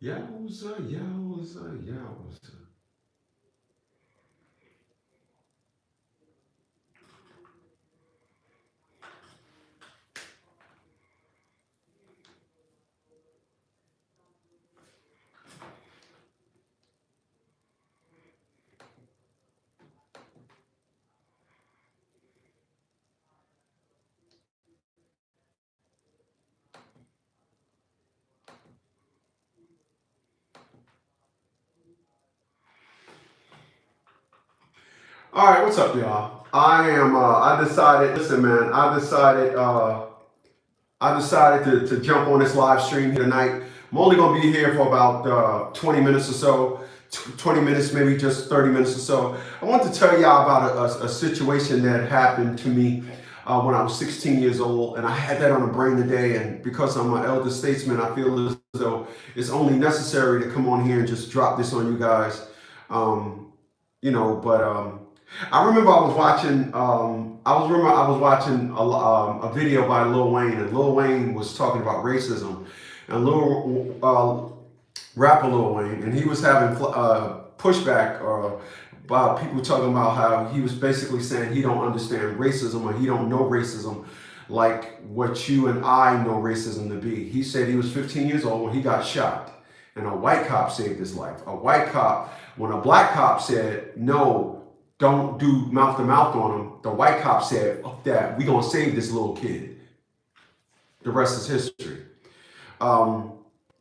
Yowza, yowza, yowza. All right, what's up, y'all? I decided, listen, man, I decided to jump on this live stream here tonight. I'm only going to be here for about 20 minutes or so, 20 minutes, maybe just 30 minutes or so. I want to tell y'all about a situation that happened to me when I was 16 years old, and I had that on the brain today. And because I'm an elder statesman, I feel as though it's only necessary to come on here and just drop this on you guys. But I remember I was watching. I was watching a video by Lil Wayne, and Lil Wayne was talking about racism, and rapper Lil Wayne, and he was having pushback about people talking about how he was basically saying he don't understand racism or he don't know racism like what you and I know racism to be. He said he was 15 years old when he got shot, and a white cop saved his life. A white cop, when a black cop said no, don't do mouth to mouth on him, the white cop said, "Fuck that, we gonna save this little kid." The rest is history. Um,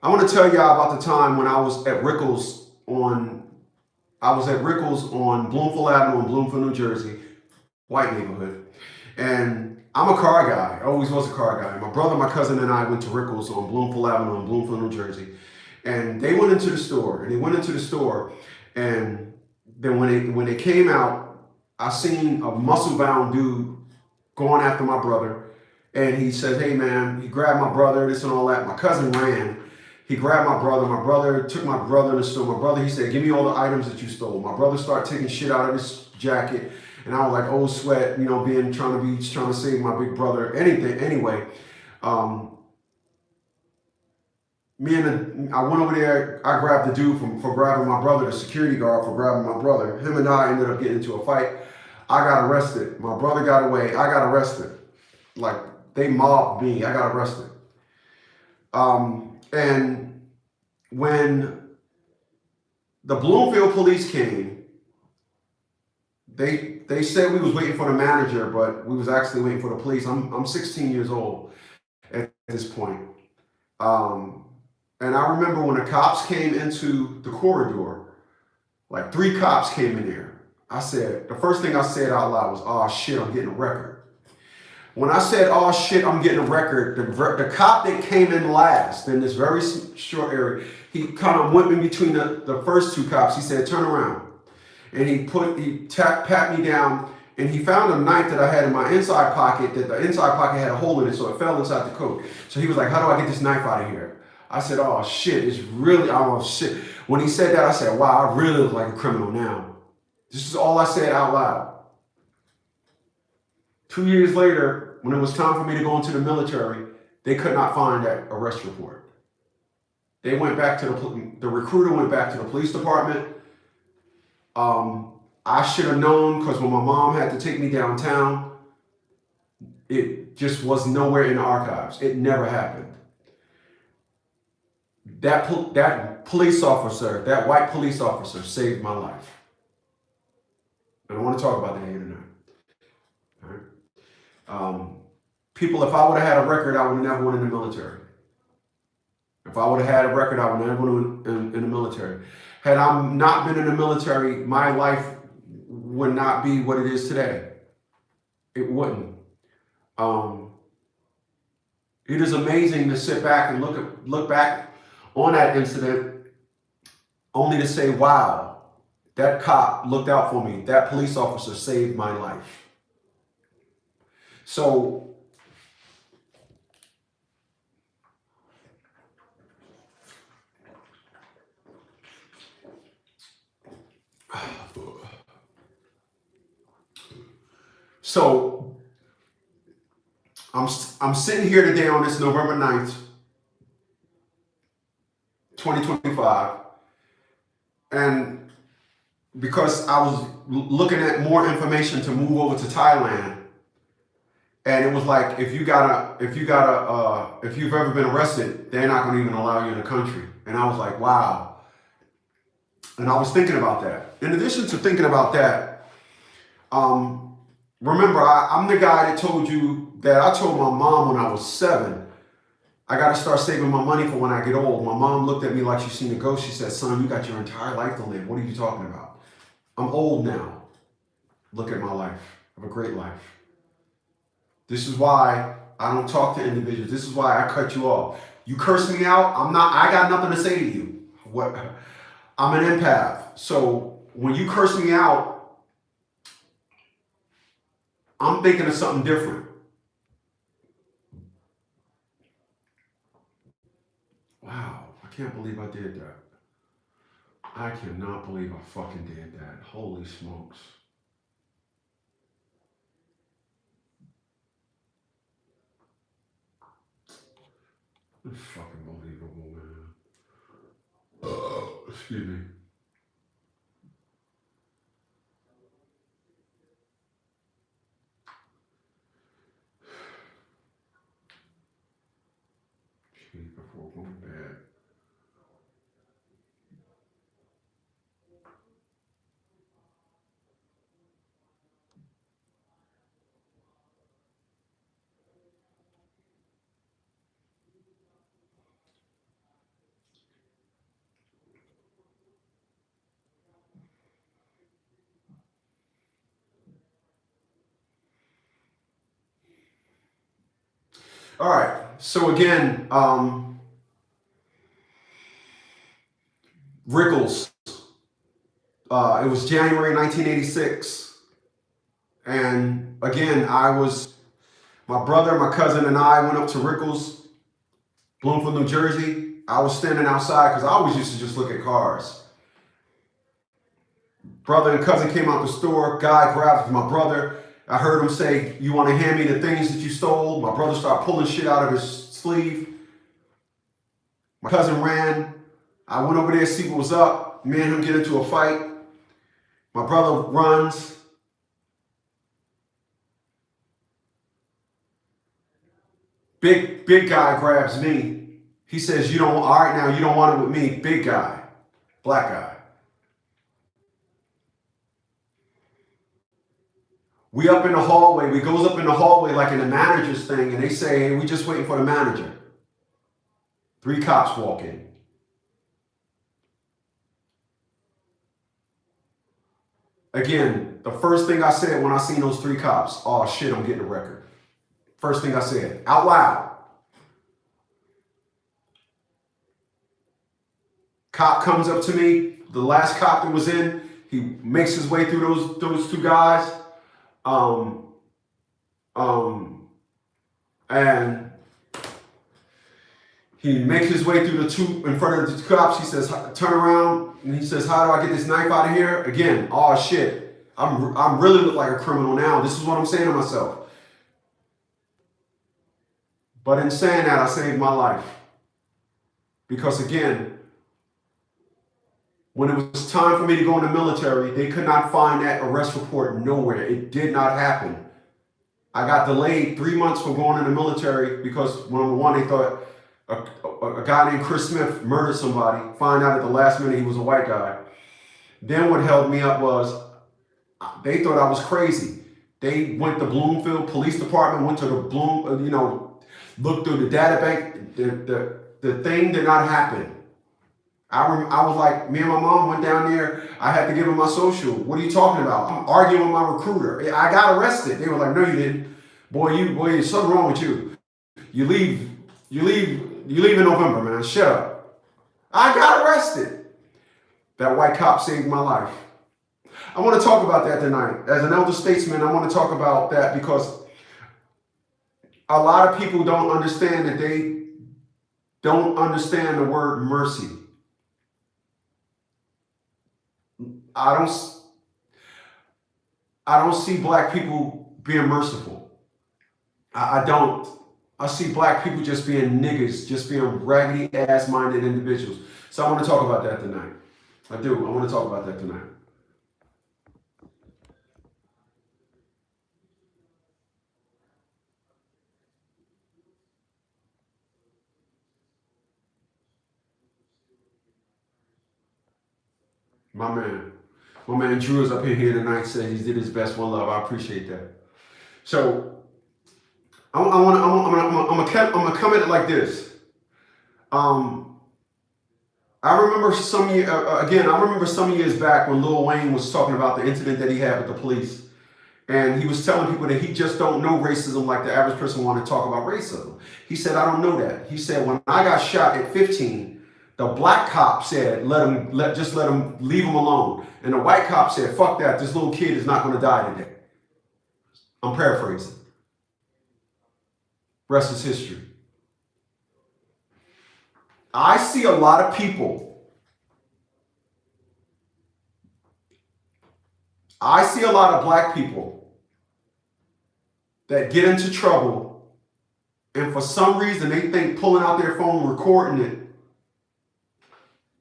I want to tell y'all about the time when I was at Rickles on Bloomfield Avenue in Bloomfield, New Jersey, white neighborhood. And I'm a car guy, I always was a car guy. My brother, my cousin, and I went to Rickles on Bloomfield Avenue in Bloomfield, New Jersey. And they went into the store, and then when they came out, I seen a muscle-bound dude going after my brother. And he said, "Hey, man," he grabbed my brother, this and all that. My cousin ran. He grabbed my brother. My brother took my brother in the store. My brother, he said, "Give me all the items that you stole." My brother started taking shit out of his jacket. And I was like, old sweat, trying to save my big brother. Anyway, um, I went over there. I grabbed the dude for grabbing my brother, the security guard for grabbing my brother. Him and I ended up getting into a fight. I got arrested. My brother got away. I got arrested. Like, they mobbed me. I got arrested. And when the Bloomfield police came, they said we was waiting for the manager, but we was actually waiting for the police. I'm 16 years old at this point. And I remember when the cops came into the corridor, like 3 cops came in there. The first thing I said out loud was, "Oh shit, I'm getting a record." When I said, "Oh shit, I'm getting a record," the cop that came in last in this very short area, he kind of went in between the first 2 cops. He said, "Turn around." And he pat me down, and he found a knife that I had in my inside pocket, that the inside pocket had a hole in it, so it fell inside the coat. So he was like, "How do I get this knife out of here?" I said, "Oh shit, oh shit." When he said that, I said, "Wow, I really look like a criminal now." This is all I said out loud. 2 years later, when it was time for me to go into the military, they could not find that arrest report. They went back to the recruiter went back to the police department. I should have known, because when my mom had to take me downtown, it just was nowhere in the archives. It never happened. That police officer, that white police officer, saved my life. And I want to talk about that here tonight. All right. People, if I would have had a record, I would have never went in the military. If I would have had a record, I would have never went in the military. Had I not been in the military, my life would not be what it is today. It wouldn't. It is amazing to sit back and look back on that incident, only to say, "Wow, that cop looked out for me. That police officer saved my life." So I'm sitting here today on this November 9th, 2025. And because I was looking at more information to move over to Thailand, and it was like, if you've ever been arrested, they're not going to even allow you in the country. And I was like, wow. And I was thinking about that. In addition to thinking about that, remember, I'm the guy that told you that I told my mom when I was 7, I got to start saving my money for when I get old. My mom looked at me like she seen a ghost. She said, son, you got your entire life to live. What are you talking about? I'm old now. Look at my life. I have a great life. This is why I don't talk to individuals. This is why I cut you off. You curse me out, I got nothing to say to you. I'm an empath. So when you curse me out, I'm thinking of something different. Wow, I can't believe I did that. I cannot believe I fucking did that. Holy smokes. It's fucking believable, man. Excuse me. Before going to bed. All right. So again, Rickles. It was January 1986. And again, my brother, my cousin, and I went up to Rickles, Bloomfield, New Jersey. I was standing outside because I always used to just look at cars. Brother and cousin came out the store. Guy grabbed my brother. I heard him say, you want to hand me the things that you stole? My brother started pulling shit out of his sleeve. My cousin ran. I went over there to see what was up. Me and him get into a fight. My brother runs. Big guy grabs me. He says, you don't want it with me. Big guy, black guy. We up in the hallway. We goes up in the hallway like in the manager's thing, and they say, hey, we just waiting for the manager. 3 cops walk in. Again, the first thing I said when I seen those 3 cops, oh shit, I'm getting a record. First thing I said, out loud. Cop comes up to me, the last cop that was in, he makes his way through those 2 guys. And he makes his way through the 2 in front of the 2 cops. He says, turn around, and he says, how do I get this knife out of here? Again, oh shit, I'm really look like a criminal now. This is what I'm saying to myself. But in saying that, I saved my life. Because again, when it was time for me to go in the military, they could not find that arrest report nowhere. It did not happen. I got delayed 3 months for going in the military because, number one, they thought a guy named Chris Smith murdered somebody. Find out at the last minute he was a white guy. Then what held me up was they thought I was crazy. They went to Bloomfield Police Department, went to the looked through the data bank. The thing did not happen. I was like, me and my mom went down there. I had to give him my social. What are you talking about? I'm arguing with my recruiter. I got arrested. They were like, no, you didn't. Boy, there's something wrong with you. You leave in November, man. Shut up. I got arrested. That white cop saved my life. I want to talk about that tonight. As an elder statesman, I want to talk about that because a lot of people don't understand that they don't understand the word mercy. I don't see black people being merciful. I don't. I see black people just being niggas, just being raggedy ass minded individuals. So I want to talk about that tonight. I do. I want to talk about that tonight. My man Drew is up in here tonight. Said he did his best. One love. I appreciate that. So I'm gonna come at it like this. I remember some years back when Lil Wayne was talking about the incident that he had with the police, and he was telling people that he just don't know racism like the average person want to talk about racism. He said, I don't know that. He said, when I got shot at 15, the black cop said, just let him, leave him alone. And the white cop said, fuck that, this little kid is not going to die today. I'm paraphrasing. Rest is history. I see a lot of people. I see a lot of black people that get into trouble, and for some reason they think pulling out their phone and recording it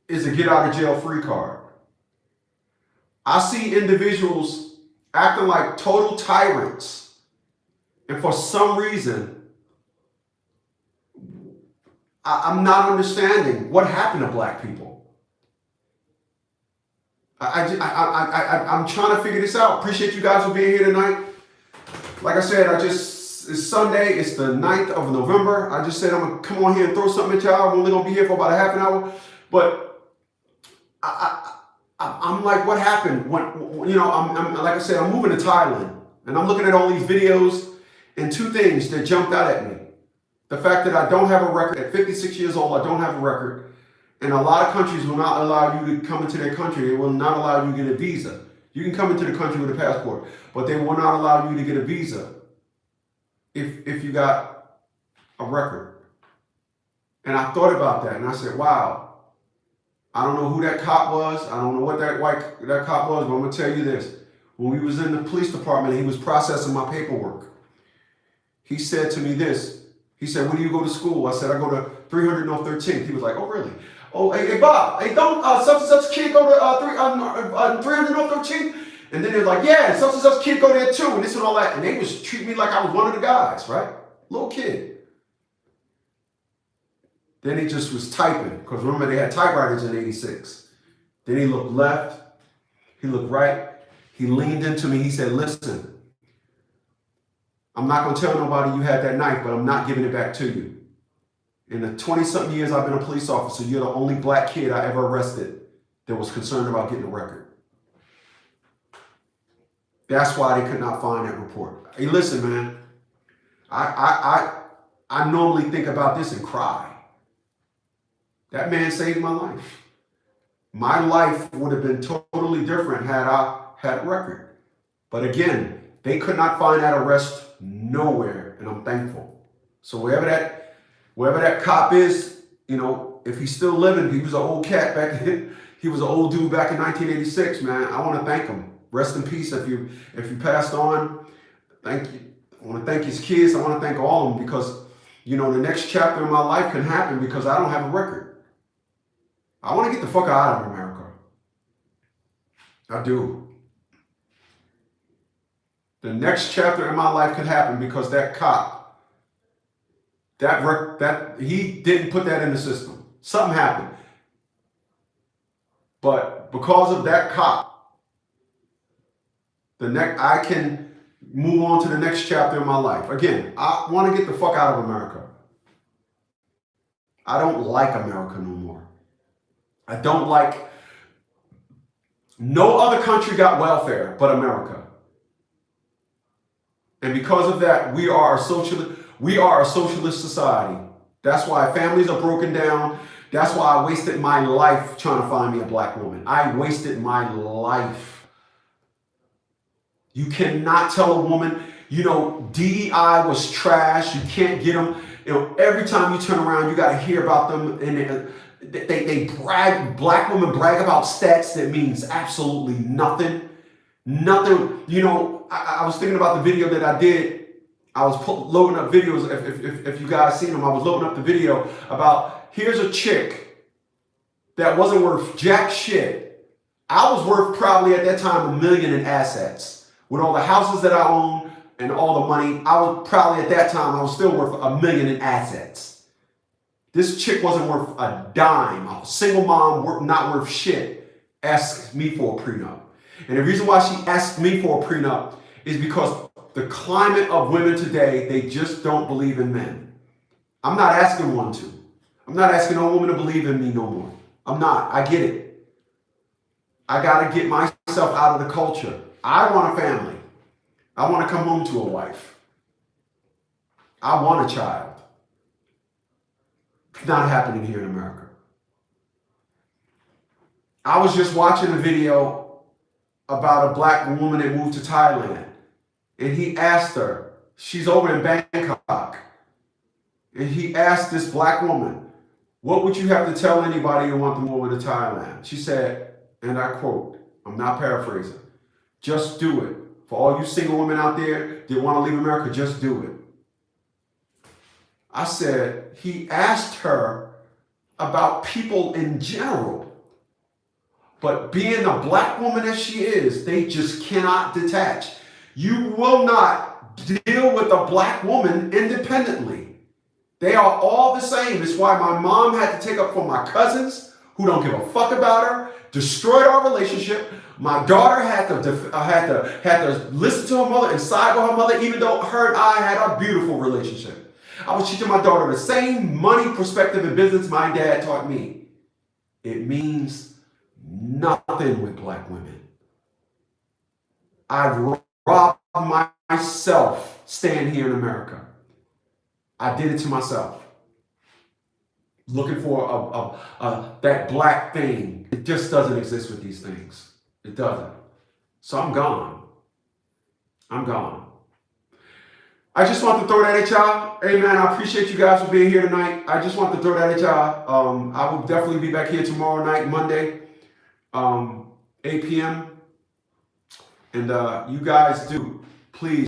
is a get out of jail free card. I see individuals acting like total tyrants, and for some reason I'm not understanding what happened to black people. I'm trying to figure this out. Appreciate you guys for being here tonight. Like I said, it's Sunday. It's the 9th of November. I just said I'm going to come on here and throw something at y'all. I'm only going to be here for about a half an hour. But I'm like, what happened? When, you know, I'm like I said, I'm moving to Thailand. And I'm looking at all these videos, and two things that jumped out at me. The fact that I don't have a record. At 56 years old, I don't have a record. And a lot of countries will not allow you to come into their country. They will not allow you to get a visa. You can come into the country with a passport, but they will not allow you to get a visa if you got a record. And I thought about that, and I said, wow, I don't know who that cop was. I don't know what that cop was, but I'm going to tell you this. When we was in the police department, he was processing my paperwork. He said to me this. He said, where do you go to school? I said, I go to 300 North 13th. He was like, oh, really? Oh, hey, Bob, hey, don't such kid go to 300 North 13th? And then they're like, yeah, such kid go there too, and this and all that. And they was treating me like I was one of the guys, right? Little kid. Then he just was typing, because remember they had typewriters in '86. Then he looked left, he looked right, he leaned into me, he said, listen, I'm not going to tell nobody you had that knife, but I'm not giving it back to you. In the 20-something years I've been a police officer, you're the only black kid I ever arrested that was concerned about getting a record. That's why they could not find that report. Hey, listen, man, I normally think about this and cry. That man saved my life. My life would have been totally different had I had a record. But again, they could not find that arrest nowhere, and I'm thankful. So wherever that cop is, you know, if he's still living, he was an old cat back then. He was an old dude back in 1986, man. I want to thank him. Rest in peace if you passed on. Thank you. I want to thank his kids. I want to thank all of them, because, you know, the next chapter of my life can happen because I don't have a record. I want to get the fuck out of America. I do. The next chapter in my life could happen because that cop, that he didn't put that in the system. Something happened. But because of that cop, I can move on to the next chapter in my life. Again, I want to get the fuck out of America. I don't like America no more. I don't like, no other country got welfare but America. And because of that, we are a socialist society. That's why families are broken down. That's why I wasted my life trying to find me a black woman. I wasted my life. You cannot tell a woman, you know, DEI was trash. You can't get them. You know, every time you turn around, you got to hear about them. And they brag, black women brag about stats that means absolutely nothing. Nothing, you know, I was thinking about the video that I did I was loading up videos. If you guys seen them, I was loading up the video about here's a chick that wasn't worth jack shit. I was worth probably at that time $1 million in assets. With all the houses that I own and all the money, I was probably at that time, I was still worth $1 million in assets. This chick wasn't worth a dime. A single mom, not worth shit, asked me for a prenup. And the reason why she asked me for a prenup is because the climate of women today, they just don't believe in men. I'm not asking one to. I'm not asking no woman to believe in me no more. I'm not. I get it. I got to get myself out of the culture. I want a family. I want to come home to a wife. I want a child. It's not happening here in America. I was just watching a video about a black woman that moved to Thailand. And he asked her, she's over in Bangkok. And he asked this black woman, what would you have to tell anybody who want to move over to Thailand? She said, and I quote, I'm not paraphrasing, just do it. For all you single women out there that want to leave America, just do it. I said, he asked her about people in general. But being a black woman as she is, they just cannot detach. You will not deal with a black woman independently. They are all the same. It's why my mom had to take up for my cousins who don't give a fuck about her, destroyed our relationship. My daughter had to listen to her mother and side with her mother, even though her and I had a beautiful relationship. I was teaching my daughter the same money perspective and business my dad taught me. It means nothing with black women. I've robbed myself staying here in America. I did it to myself. Looking for that black thing. It just doesn't exist with these things. It doesn't. So I'm gone. I'm gone. I just want to throw that at y'all. Hey man, I appreciate you guys for being here tonight. I just want to throw that at y'all. I will definitely be back here tomorrow night, Monday, 8 p.m. And you guys do, please.